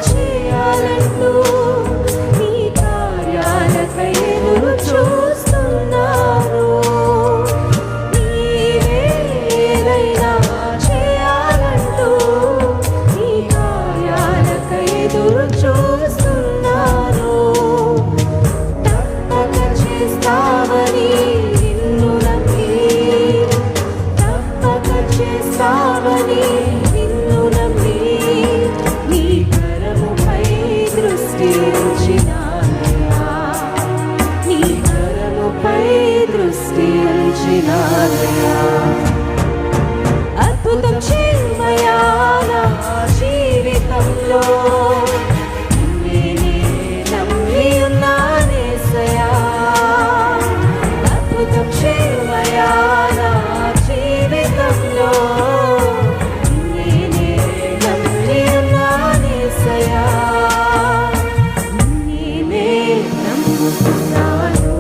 చేయాలంటూ నీ కార్యాలకై ఎదురు చూస్తున్నారు. నీవే ఏదైనా చేయాలంటూ నీ కార్యాలకై ఎదురు చూస్తున్నారు. తప్పక చేస్తావని నిన్ను నమ్మి, తప్పక చేస్తావని నిన్ను నమ్మి నీ కరముపై దృష్టి ఉంచినానయ్యా, నీ కరముపై దృష్టి ఉంచినానయ్యా. అద్భుతం చేయమయ్యా నా జీవితంలో, నిన్నే నమ్మి ఉన్నానేసయ్యా. అద్భుతం చేయమయ్యా నా జీవితంలో, నిన్నే నమ్మి ఉన్నానేసయ్యా. నిన్నే నమ్ముతున్నాను,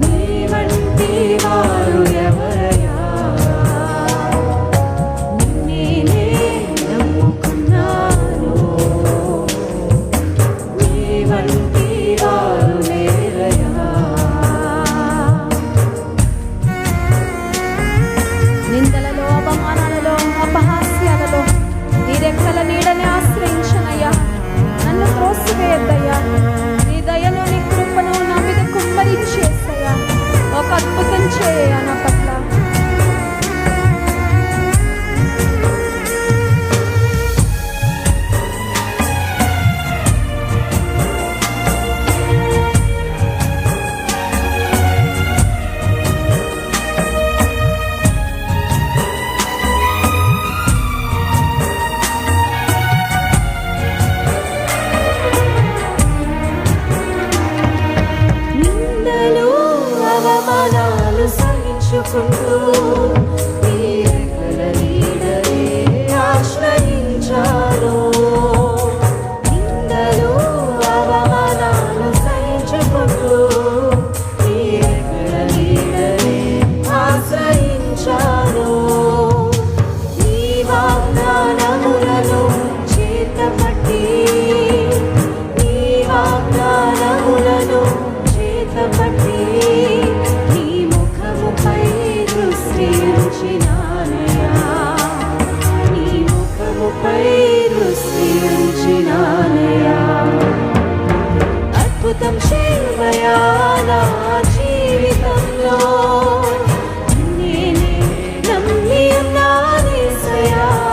నీ వంటి వారు ఎవరయ్యా. నిన్నే నమ్ముకున్నాను, నీ వంటి వారు లేరయ్యా. నిందలలో, అవమానాలలో, అపహాస్యాలలో నీ రెక్కల నీడని ఆశ్రయించనయ్యా. నన్ను త్రోసివేయద్దయ్యా. నీ దయను, నీ కృపను నా మీద కుమ్మరించేసయ్యా. ఒక అద్భుతం చేయ నా పట్ల. నిందలు, అవమానాలు సహించుకుంటూ